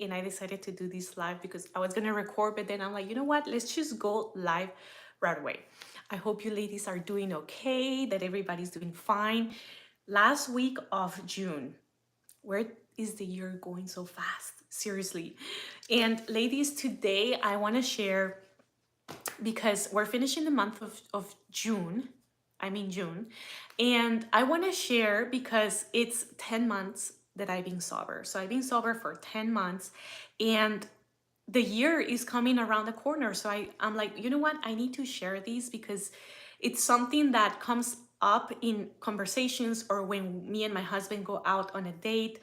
and I decided to do this live because I was gonna record, but then I'm like, you know what? Let's just go live right away. I hope you ladies are doing okay, that everybody's doing fine. Last week of June, where is the year going so fast? Seriously. And ladies, today I want to share, because we're finishing the month of June. I mean June. And I want to share because it's 10 months that I've been sober. So I've been sober for 10 months, and the year is coming around the corner. So I'm like, you know what? I need to share these because it's something that comes up in conversations, or when me and my husband go out on a date,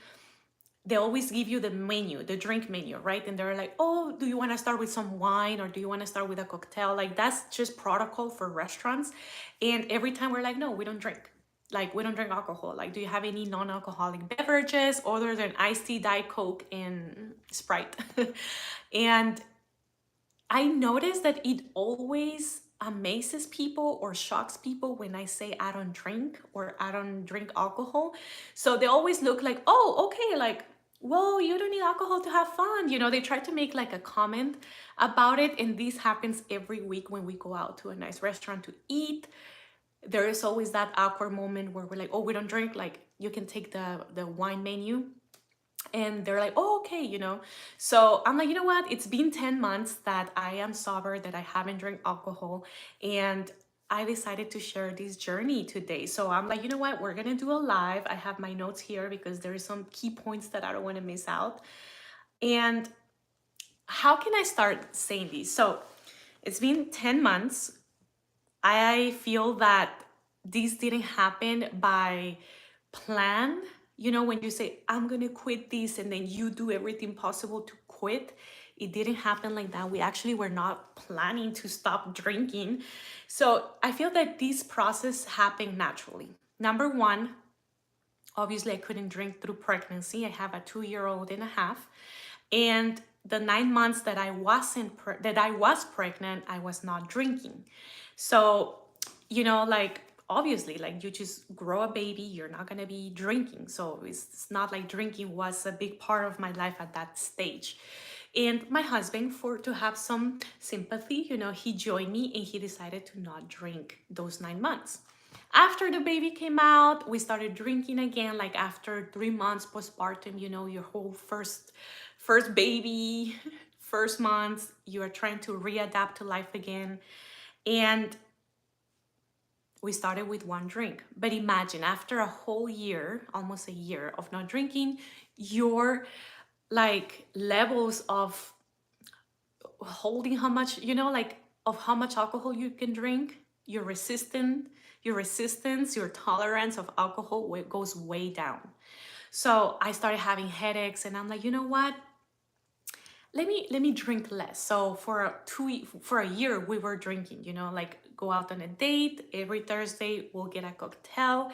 they always give you the menu, the drink menu, right? And they're like, oh, do you want to start with some wine, or do you want to start with a cocktail? Like, that's just protocol for restaurants. And every time we're like, no, we don't drink. Like, we don't drink alcohol. Like, do you have any non-alcoholic beverages other than iced tea, Diet Coke, and Sprite? And I notice that it always amazes people or shocks people when I say I don't drink or I don't drink alcohol. So they always look like, oh, okay, like, well, you don't need alcohol to have fun. You know, they try to make like a comment about it. And this happens every week when we go out to a nice restaurant to eat. There is always that awkward moment where we're like, oh, we don't drink. Like, you can take the wine menu, and they're like, oh, okay, you know. So I'm like, you know what, it's been 10 months that I am sober, that I haven't drank alcohol, and I decided to share this journey today. So I'm like, you know what, we're gonna do a live. I have my notes here because there is some key points that I don't want to miss out. And how can I start saying these? So it's been 10 months. I feel that this didn't happen by plan. You know, when you say, I'm going to quit this, and then you do everything possible to quit, it didn't happen like that. We actually were not planning to stop drinking. So I feel that this process happened naturally. Number one, obviously, I couldn't drink through pregnancy. I have a 2-year-old and a half. And the 9 months that I was pregnant, I was not drinking. So, you know, like, obviously, like, you just grow a baby, you're not gonna be drinking. So it's not like drinking was a big part of my life at that stage. And my husband, for to have some sympathy, you know, he joined me and he decided to not drink those 9 months. After the baby came out, we started drinking again, like after 3 months postpartum, you know, your whole first baby, first months, you are trying to readapt to life again. And we started with one drink. But imagine, after a whole year, almost a year of not drinking, your like levels of holding how much, you know, like of how much alcohol you can drink, your resistance, your tolerance of alcohol goes way down. So I started having headaches, and I'm like, you know what? Let me drink less. So for a year we were drinking, you know, like go out on a date every Thursday, we'll get a cocktail.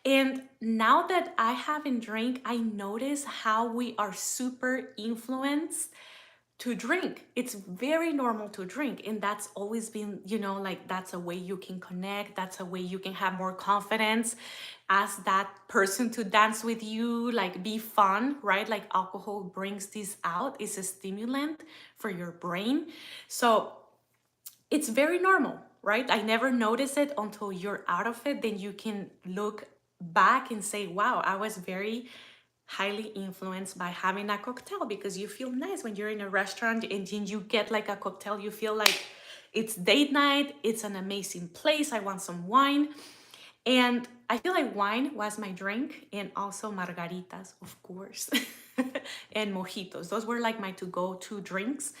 And now that I haven't drank, I notice how we are super influenced to drink. It's very normal to drink, and that's always been, you know, like, that's a way you can connect, that's a way you can have more confidence, ask that person to dance with you, like, be fun, right? Like, alcohol brings this out. It's a stimulant for your brain. So it's very normal, right? I never noticed it until you're out of it. Then you can look back and say, wow, I was very highly influenced by having a cocktail, because you feel nice when you're in a restaurant and then you get like a cocktail. You feel like it's date night, it's an amazing place, I want some wine. And I feel like wine was my drink, and also margaritas, of course, and mojitos. Those were like my to-go-to drinks.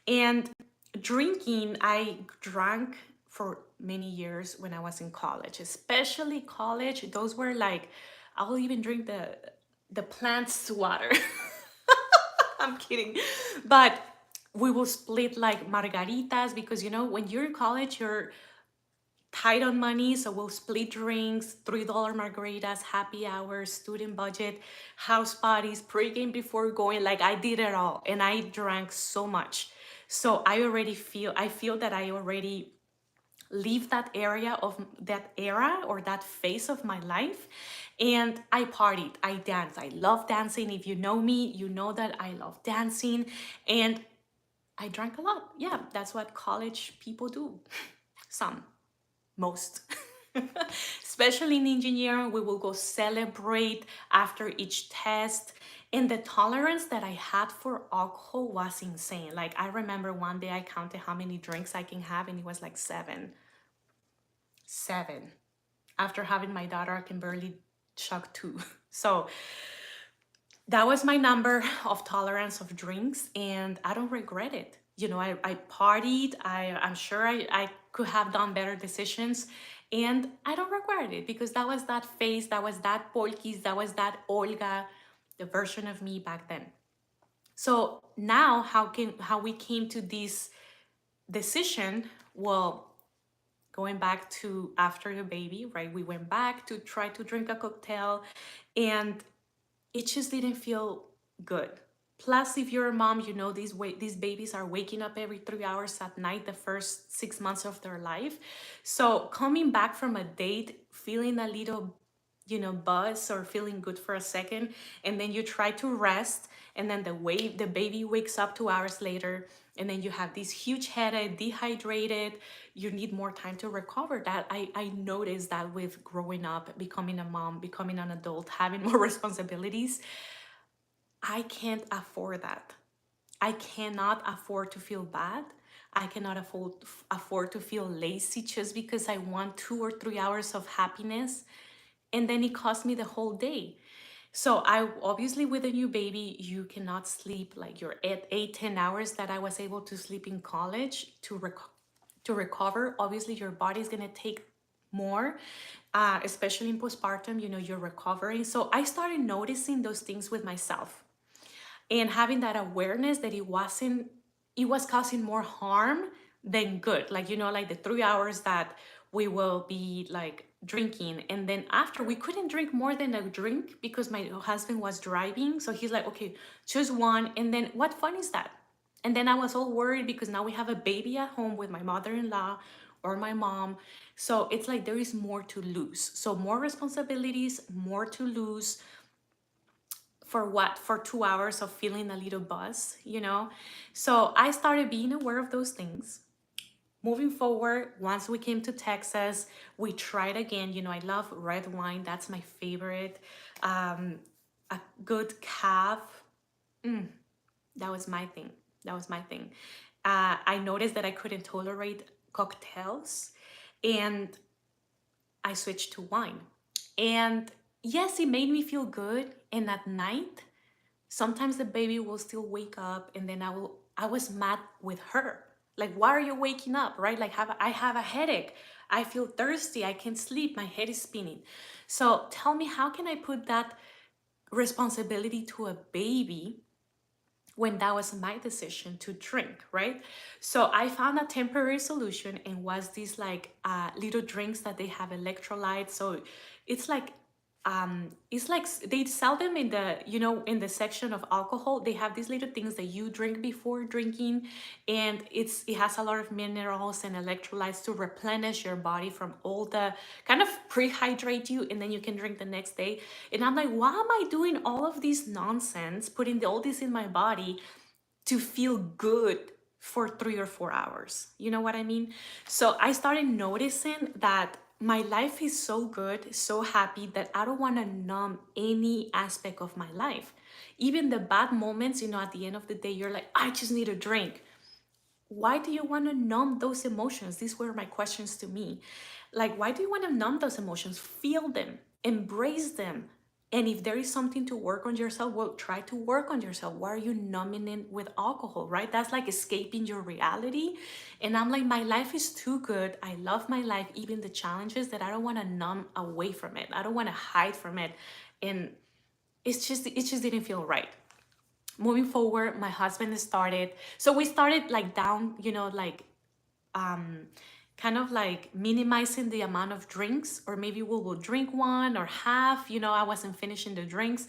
And drinking, I drank for many years when I was in college, especially college. Those were like, I will even drink the plant's water. I'm kidding. But we will split like margaritas, because, you know, when you're in college, you're tight on money. So we'll split drinks, $3 margaritas, happy hours, student budget, house parties, pregame before going. Like, I did it all, and I drank so much. So I feel that I already leave that area of that era or that phase of my life. And I partied, I danced, I love dancing. If you know me, you know that I love dancing. And I drank a lot. Yeah, that's what college people do. Some, most. Especially in engineering, we will go celebrate after each test. And the tolerance that I had for alcohol was insane. Like, I remember one day I counted how many drinks I can have, and it was like seven. Seven. After having my daughter, I can barely chug two. So that was my number of tolerance of drinks, and I don't regret it. You know, I partied. I'm sure I could have done better decisions, and I don't regret it because that was that phase, that was that Polkis, that was that Olga, the version of me back then. So now how we came to this decision? Well, going back to after the baby, right? We went back to try to drink a cocktail, and it just didn't feel good. Plus, if you're a mom, you know these babies are waking up every 3 hours at night the first 6 months of their life. So coming back from a date, feeling a little, buzz or feeling good for a second, and then you try to rest, and then the baby wakes up 2 hours later, and then you have this huge headache, dehydrated. You need more time to recover. That I noticed that with growing up, becoming a mom, becoming an adult, having more responsibilities, I can't afford that. I cannot afford to feel bad. I cannot afford to feel lazy just because I want 2 or 3 hours of happiness, and then it costs me the whole day. So I obviously, with a new baby, you cannot sleep like your 8, 10 hours that I was able to sleep in college to recover. Obviously, your body's gonna take more, especially in postpartum. You're recovering. So I started noticing those things with myself, and having that awareness that it was causing more harm than good. Like, like the 3 hours that we will be like drinking, and then after we couldn't drink more than a drink because my husband was driving. So he's like, okay, choose one. And then what fun is that? And then I was all worried because now we have a baby at home with my mother-in-law or my mom. So it's like there is more to lose. So more responsibilities, more to lose. For what? For 2 hours of feeling a little buzz. So I started being aware of those things. Moving forward, once we came to Texas, we tried again. I love red wine. That's my favorite. A good cab. That was my thing. That was my thing. I noticed that I couldn't tolerate cocktails, and I switched to wine. And yes, it made me feel good. And at night, sometimes the baby will still wake up, and then I was mad with her. Like, why are you waking up, right? Like, I have a headache. I feel thirsty. I can't sleep. My head is spinning. So tell me, how can I put that responsibility to a baby when that was my decision to drink, right? So I found a temporary solution, and was these like little drinks that they have electrolytes. So it's like they sell them in the in the section of alcohol. They have these little things that you drink before drinking, and it has a lot of minerals and electrolytes to replenish your body from all the kind of prehydrate you, and then you can drink the next day. And I'm like, why am I doing all of this nonsense, putting all this in my body to feel good for 3 or 4 hours? You know what I mean? So I started noticing that my life is so good, so happy, that I don't want to numb any aspect of my life. Even the bad moments, at the end of the day, you're like, I just need a drink. Why do you want to numb those emotions? These were my questions to me. Like, why do you want to numb those emotions? Feel them, embrace them. And if there is something to work on yourself, well, try to work on yourself. Why are you numbing it with alcohol, right? That's like escaping your reality. And I'm like, my life is too good. I love my life, even the challenges, that I don't want to numb away from it. I don't want to hide from it. And it just didn't feel right. Moving forward, my husband started, so we started like down, like kind of like minimizing the amount of drinks, or maybe we will drink one or half. I wasn't finishing the drinks.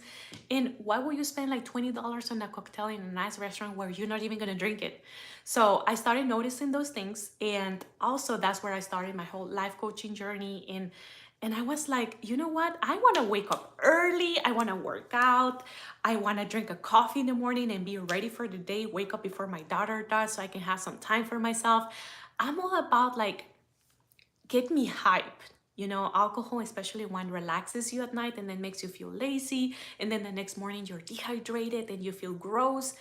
And why would you spend like $20 on a cocktail in a nice restaurant where you're not even gonna drink it? So I started noticing those things, and also that's where I started my whole life coaching journey. And And I was like, you know what? I want to wake up early. I want to work out. I want to drink a coffee in the morning and be ready for the day. Wake up before my daughter does so I can have some time for myself. I'm all about like, get me hype. You know, alcohol, especially when relaxes you at night and then makes you feel lazy. And then the next morning you're dehydrated and you feel gross.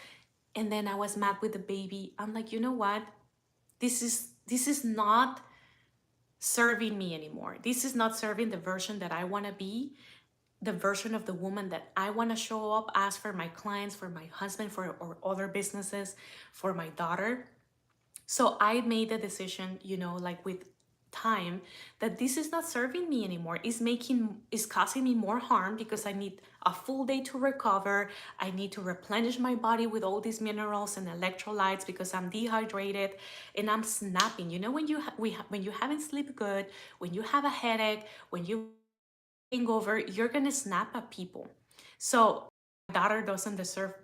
And then I was mad with the baby. I'm like, you know what? This is not serving me anymore. This is not serving the version that I want to be, the version of the woman that I want to show up as for my clients, for my husband, for or other businesses, for my daughter. So I made the decision, you know, like with time, that this is not serving me anymore. Is causing me more harm because I need a full day to recover. I need to replenish my body with all these minerals and electrolytes because I'm dehydrated and I'm snapping. You know, when you haven't slept good, when you have a headache, when you hangover, you're gonna snap at people. So my daughter doesn't deserve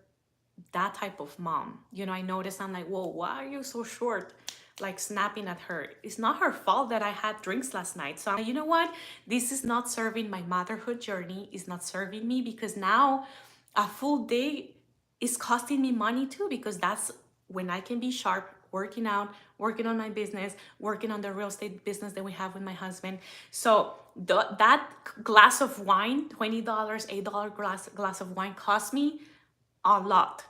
that type of mom. You know, I noticed, I'm like, whoa, why are you so short? Like snapping at her. It's not her fault that I had drinks last night. So I'm like, you know what? This is not serving my motherhood journey. It's not serving me because now a full day is costing me money too, because that's when I can be sharp, working out, working on my business, working on the real estate business that we have with my husband. So that glass of wine, $20, $8 glass of wine cost me a lot.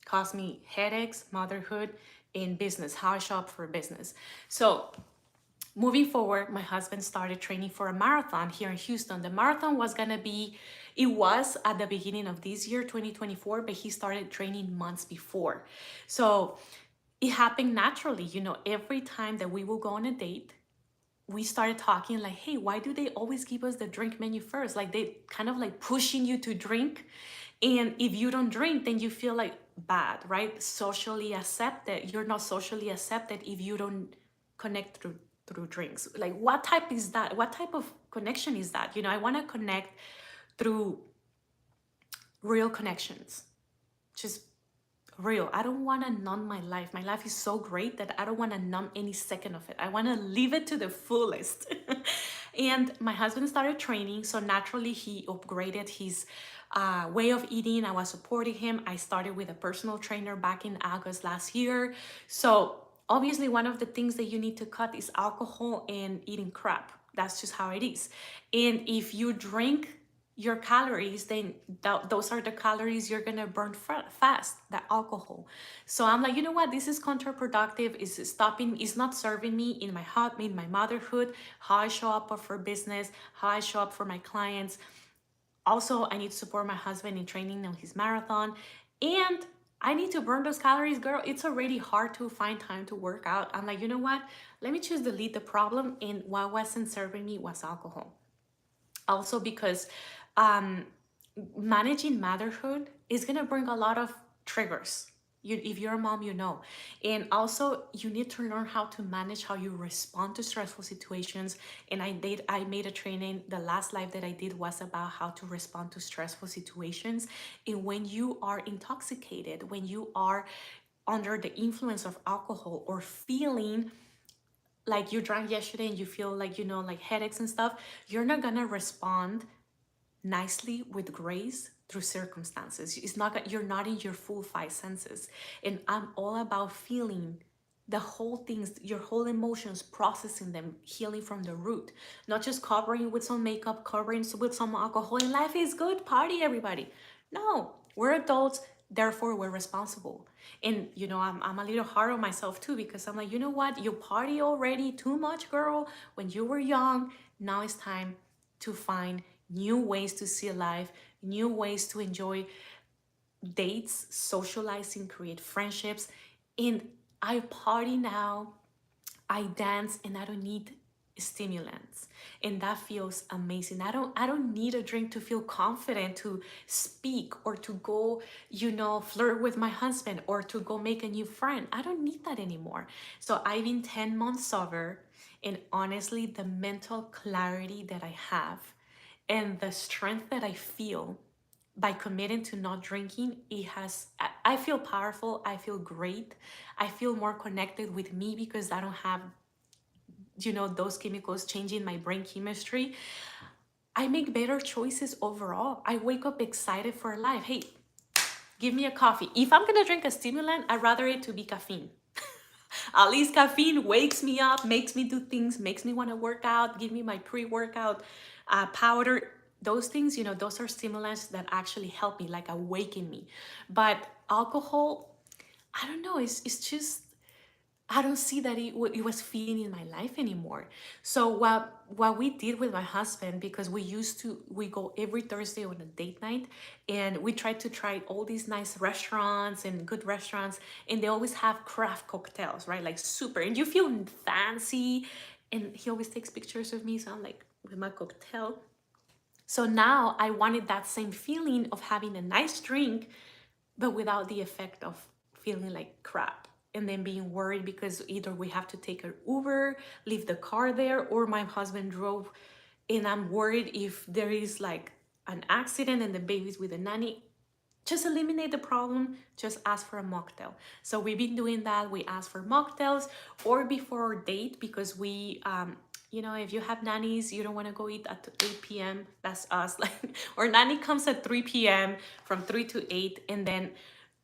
Cost me headaches, motherhood, and business, how I show up for business. So moving forward, my husband started training for a marathon here in Houston. The marathon was gonna be, it was at the beginning of this year, 2024, but he started training months before. So it happened naturally. You know, every time that we will go on a date, we started talking like, hey, why do they always give us the drink menu first? Like they kind of like pushing you to drink. And if you don't drink, then you feel like bad, right? Socially accepted. You're not socially accepted if you don't connect through drinks. Like what type is that? What type of connection is that? You know, I want to connect through real connections. Just real. I don't want to numb my life. My life is so great that I don't want to numb any second of it. I want to live it to the fullest. And my husband started training, so naturally he upgraded his way of eating. I was supporting him. I started with a personal trainer back in August last year. So obviously one of the things that you need to cut is alcohol and eating crap. That's just how it is. And if you drink your calories, then those are the calories you're gonna burn fast, the alcohol. So I'm like, you know what, this is counterproductive. It's not serving me in my motherhood, how I show up for business, how I show up for my clients. Also, I need to support my husband in training on his marathon, and I need to burn those calories. Girl, it's already hard to find time to work out. I'm like, you know what, let me just delete the problem, and what wasn't serving me was alcohol. Also because um, managing motherhood is going to bring a lot of triggers. If you're a mom, you know. And also you need to learn how to manage how you respond to stressful situations. And I made a training. The last live that I did was about how to respond to stressful situations. And when you are intoxicated, when you are under the influence of alcohol, or feeling like you drank yesterday and you feel like, you know, like headaches and stuff, you're not gonna respond nicely with grace through circumstances. It's not, you're not in your full five senses. And I'm all about feeling the whole things, your whole emotions, processing them, healing from the root, not just covering with some makeup, covering with some alcohol, and life is good, party everybody. No, we're adults, therefore we're responsible. And you know, I'm a little hard on myself too, because I'm like, you know what, you party already too much, girl, when you were young. Now it's time to find new ways to see life, new ways to enjoy dates, socializing, create friendships. And I party now, I dance, and I don't need stimulants, and that feels amazing. I don't need a drink to feel confident to speak, or to go, you know, flirt with my husband, or to go make a new friend. I don't need that anymore. So I've been 10 months sober, and honestly, the mental clarity that I have and the strength that I feel by committing to not drinking, I feel powerful. I feel great. I feel more connected with me because I don't have, those chemicals changing my brain chemistry, I make better choices overall. I wake up excited for life. Hey, give me a coffee. If I'm gonna drink a stimulant, I'd rather it to be caffeine. At least caffeine wakes me up, makes me do things, makes me want to work out, give me my pre-workout powder. Those things, those are stimulants that actually help me, like awaken me. But alcohol, I don't know, it's just, I don't see that it was feeding in my life anymore. So what we did with my husband, because we go every Thursday on a date night, and we try to try all these nice restaurants and good restaurants, and they always have craft cocktails, right? Like super, and you feel fancy. And he always takes pictures of me, so I'm like with my cocktail. So now I wanted that same feeling of having a nice drink, but without the effect of feeling like crap and then being worried because either we have to take an Uber, leave the car there, or my husband drove, and I'm worried if there is like an accident and the baby's with a nanny. Just eliminate the problem, just ask for a mocktail. So we've been doing that. We ask for mocktails or before our date, because if you have nannies, you don't want to go eat at 8 p.m. That's us. Like, our nanny comes at 3 p.m. from 3 to 8, and then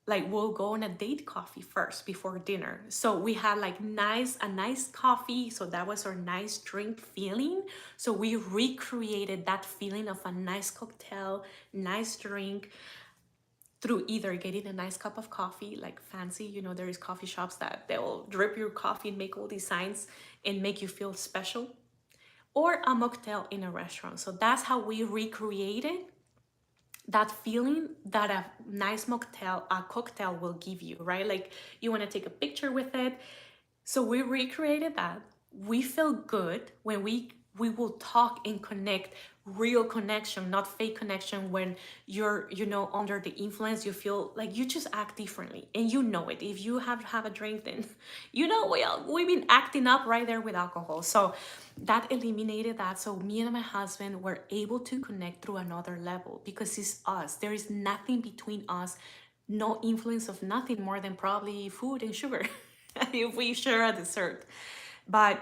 like we'll go on a date coffee first before dinner. So we had like a nice coffee. So that was our nice drink feeling. So we recreated that feeling of a nice cocktail, nice drink, through either getting a nice cup of coffee, like fancy, there is coffee shops that they'll drip your coffee and make all these signs and make you feel special, or a mocktail in a restaurant. So that's how we recreated that feeling that a nice mocktail, a cocktail will give you, right? Like you want to take a picture with it. So we recreated that. We feel good when we will talk and connect, real connection, not fake connection. When you're under the influence, you feel like you just act differently, and it. If you have a drink, then we've been acting up right there with alcohol. So that eliminated that. So me and my husband were able to connect through another level, because it's us. There is nothing between us, no influence of nothing more than probably food and sugar if we share a dessert. But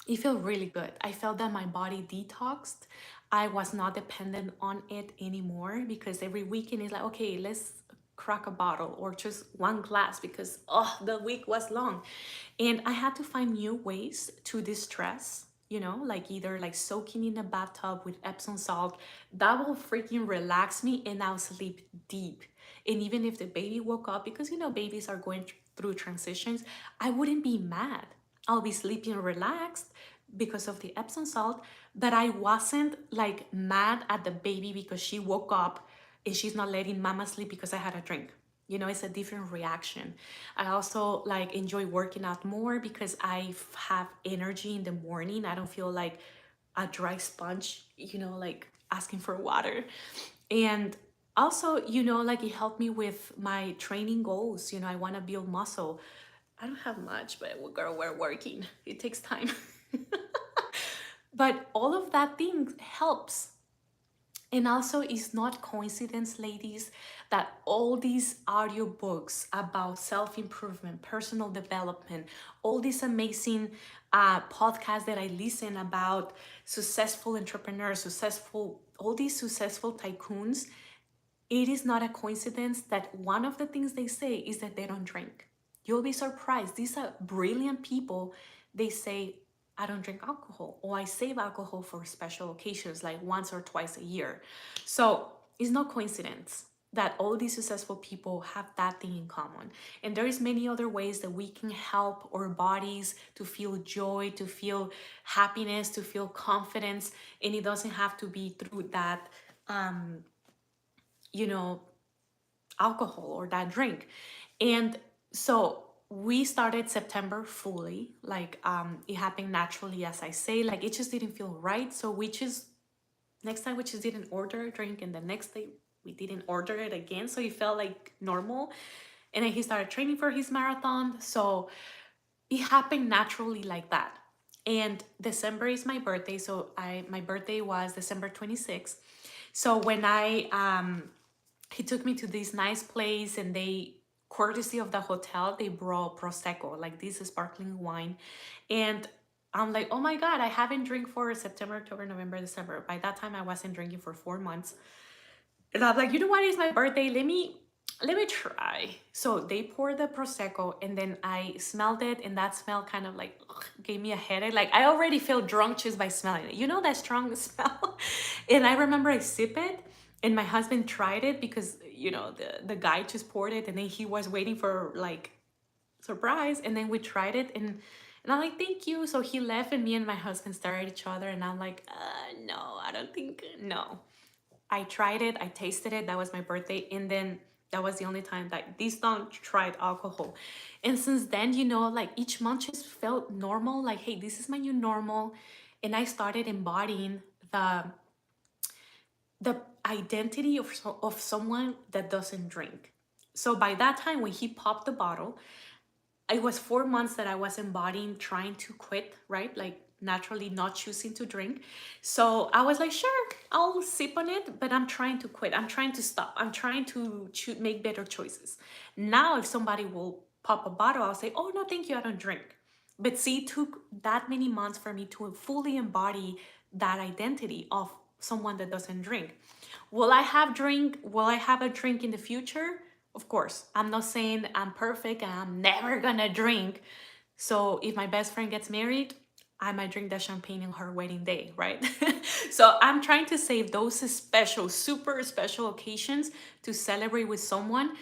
it felt really good. I felt that my body detoxed. I was not dependent on it anymore, because every weekend is like, okay, let's crack a bottle or just one glass, because the week was long. And I had to find new ways to distress, like either like soaking in a bathtub with Epsom salt. That will freaking relax me, and I'll sleep deep. And even if the baby woke up, because babies are going through transitions, I wouldn't be mad. I'll be sleeping relaxed because of the Epsom salt, but I wasn't like mad at the baby because she woke up and she's not letting mama sleep because I had a drink. It's a different reaction. I also like enjoy working out more because I have energy in the morning. I don't feel like a dry sponge, like asking for water. And also, like it helped me with my training goals. I want to build muscle. I don't have much, but girl, we're working. It takes time. But all of that thing helps. And also, it's not coincidence, ladies, that all these audiobooks about self-improvement, personal development, all these amazing podcasts that I listen about successful entrepreneurs, all these successful tycoons, it is not a coincidence that one of the things they say is that they don't drink. You'll be surprised. These are brilliant people. They say, I don't drink alcohol, or I save alcohol for special occasions, like once or twice a year. So it's no coincidence that all these successful people have that thing in common. And there is many other ways that we can help our bodies to feel joy, to feel happiness, to feel confidence. And it doesn't have to be through that, you know, alcohol or that drink. And so we started September fully, like it happened naturally, as I say, like it just didn't feel right. So next time we just didn't order a drink, and the next day we didn't order it again. So it felt like normal. And then he started training for his marathon. So it happened naturally like that. And December is my birthday. So my birthday was December 26th. So when he took me to this nice place, and courtesy of the hotel, they brought Prosecco, like this sparkling wine. And I'm like, oh my God, I haven't drank for September, October, November, December. By that time, I wasn't drinking for 4 months. And I'm like, you know what? It's my birthday. Let me try. So they poured the prosecco, and then I smelled it, and that smell kind of like gave me a headache. Like I already feel drunk just by smelling it. You know that strong smell. And I remember I sip it, and my husband tried it because the guy just poured it, and then he was waiting for like surprise, and then we tried it, and I'm like, thank you. So he left, and me and my husband stared at each other, and I'm like, no, I don't think no. I tried it, I tasted it, that was my birthday, and then that was the only time that these don't tried alcohol. And since then, like each month just felt normal, like, hey, this is my new normal. And I started embodying the identity of someone that doesn't drink. So by that time, when he popped the bottle, it was 4 months that I was embodying trying to quit, right? Like naturally not choosing to drink. So I was like, sure, I'll sip on it, but I'm trying to quit. I'm trying to stop. I'm trying to make better choices. Now, if somebody will pop a bottle, I'll say, oh, no, thank you, I don't drink. But see, it took that many months for me to fully embody that identity of someone that doesn't drink. Will I have drink? Will I have a drink in the future? Of course. I'm not saying I'm perfect and I'm never gonna drink. So if my best friend gets married, I might drink that champagne on her wedding day, right? So I'm trying to save those special, super special occasions to celebrate with someone,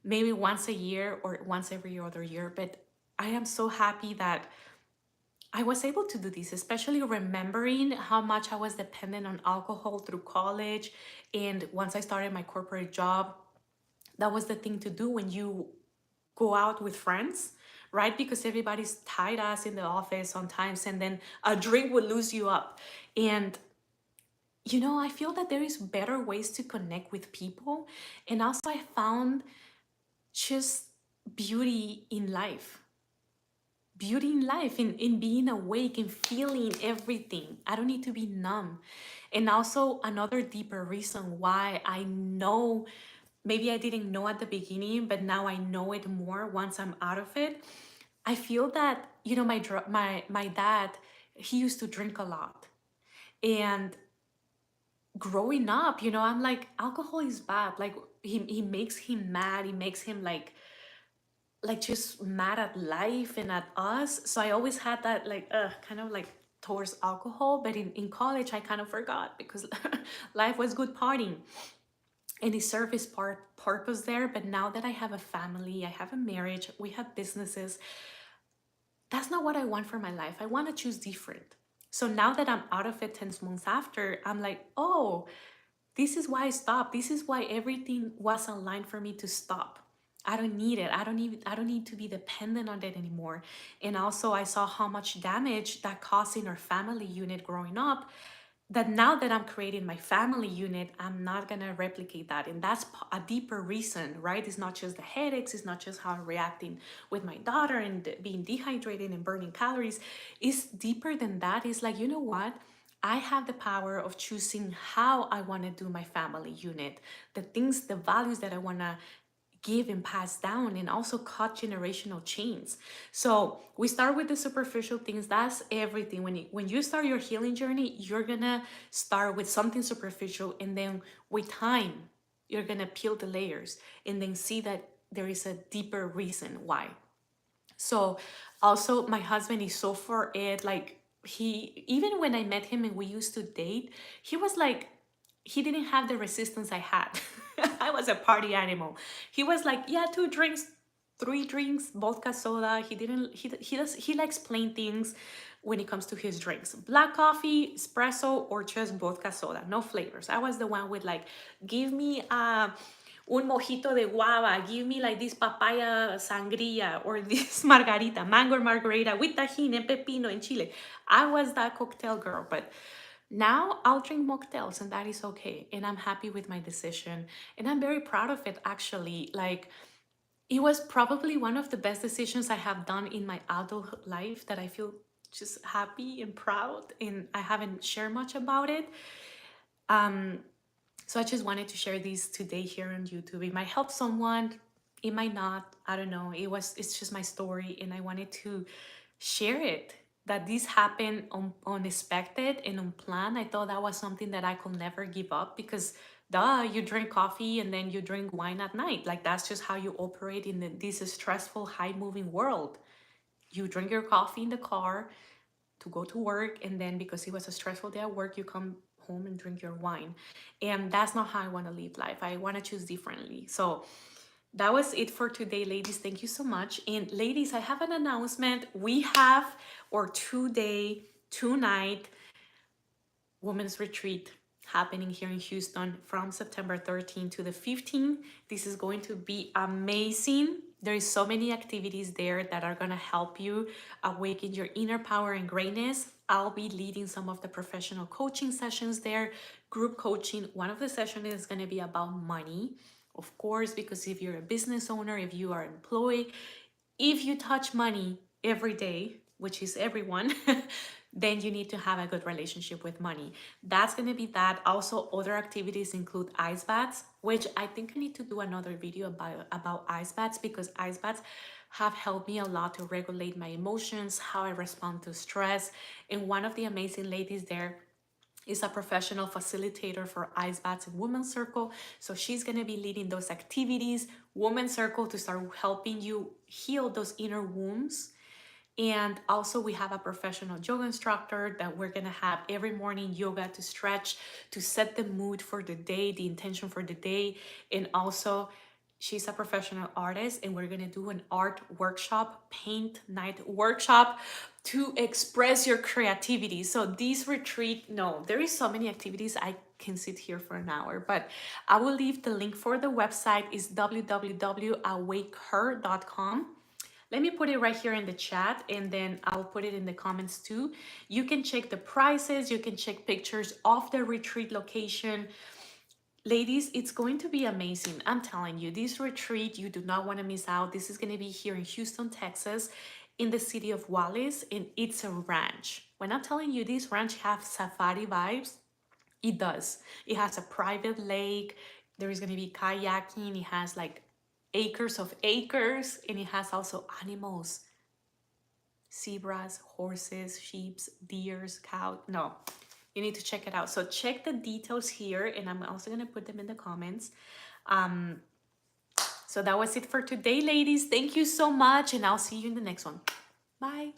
maybe once a year or once every other year. But I am so happy that I was able to do this, especially remembering how much I was dependent on alcohol through college. And once I started my corporate job, that was the thing to do when you go out with friends, right? Because everybody's tied us in the office sometimes, and then a drink would lose you up. And I feel that there is better ways to connect with people. And also I found just beauty in life. Beauty in life, in being awake and feeling everything. I don't need to be numb. And also another deeper reason why I know, maybe I didn't know at the beginning, but now I know it more once I'm out of it. I feel that, my dad, he used to drink a lot. And growing up, I'm like, alcohol is bad. Like he makes him mad. He makes him like just mad at life and at us. So I always had that like kind of like towards alcohol. But in college I kind of forgot because life was good partying and it served its purpose there. But now that I have a family, I have a marriage, we have businesses, that's not what I want for my life. I want to choose different. So now that I'm out of it 10 months after, I'm like, oh, this is why I stopped. This is why everything was aligned for me to stop. I don't need it. I don't need to be dependent on it anymore. And also I saw how much damage that caused in our family unit growing up, that now that I'm creating my family unit, I'm not gonna replicate that. And that's a deeper reason, right? It's not just the headaches, it's not just how I'm reacting with my daughter and being dehydrated and burning calories. It's deeper than that. It's like, you know what? I have the power of choosing how I want to do my family unit, the things, the values that I want to give and pass down, and also cut generational chains. So we start with the superficial things. That's everything. When you start your healing journey, you're gonna start with something superficial, and then with time you're gonna peel the layers and then see that there is a deeper reason why. So also my husband is so for it. Like he, even when I met him and we used to date, he was like, he didn't have the resistance I had. I was a party animal. He was like, yeah, 2 drinks, 3 drinks, vodka soda. He likes plain things when it comes to his drinks. Black coffee, espresso, or just vodka soda, no flavors. I was the one with like, give me un mojito de guava, give me like this papaya sangria or this margarita, mango margarita with tajin and pepino and chile. I was that cocktail girl, but now I'll drink mocktails and that is okay. And I'm happy with my decision. And I'm very proud of it actually. Like it was probably one of the best decisions I have done in my adult life, that I feel just happy and proud. And I haven't shared much about it. So I just wanted to share these today here on YouTube. It might help someone, it might not. I don't know. It's just my story and I wanted to share it. that this happened unexpected and unplanned. I thought that was something that I could never give up because duh, you drink coffee and then you drink wine at night. Like that's just how you operate in this stressful, high moving world. You drink your coffee in the car to go to work, and then because it was a stressful day at work, you come home and drink your wine. And that's not how I want to live life. I want to choose differently. So that was it for today, ladies. Thank you so much. And ladies, I have an announcement. We have our 2-day, 2-night women's retreat happening here in Houston from September 13th to the 15th. This is going to be amazing. There is so many activities there that are going to help you awaken your inner power and greatness. I'll be leading some of the professional coaching sessions there, group coaching. One of the sessions is going to be about money, of course, because if you're a business owner, if you are employed, if you touch money every day, which is everyone, then you need to have a good relationship with money. That's going to be that. Also, other activities include ice baths, which I think I need to do another video about ice baths, because ice baths have helped me a lot to regulate my emotions, how I respond to stress. And one of the amazing ladies there is a professional facilitator for ice baths and Women's Circle. So she's going to be leading those activities, Women's Circle, to start helping you heal those inner wounds. And also we have a professional yoga instructor that we're going to have every morning yoga to stretch, to set the mood for the day, the intention for the day. And also she's a professional artist, and we're going to do an art workshop, paint night workshop, to express your creativity. So this retreat, no, there is so many activities. I can sit here for an hour, but I will leave the link for the website. Is www.awakeher.com. Let me put it right here in the chat, and then I'll put it in the comments too. You can check the prices, you can check pictures of the retreat location. Ladies, it's going to be amazing. I'm telling you, this retreat, you do not want to miss out. This is going to be here in Houston, Texas, in the city of Wallace, and it's a ranch. When I'm telling you, this ranch has safari vibes, it does. It has a private lake. There is going to be kayaking. It has like acres of acres, and it has also animals: zebras, horses, sheep, deers, cow. No, you need to check it out. So check the details here, and I'm also going to put them in the comments. So that was it for today, ladies. Thank you so much, and I'll see you in the next one. Bye.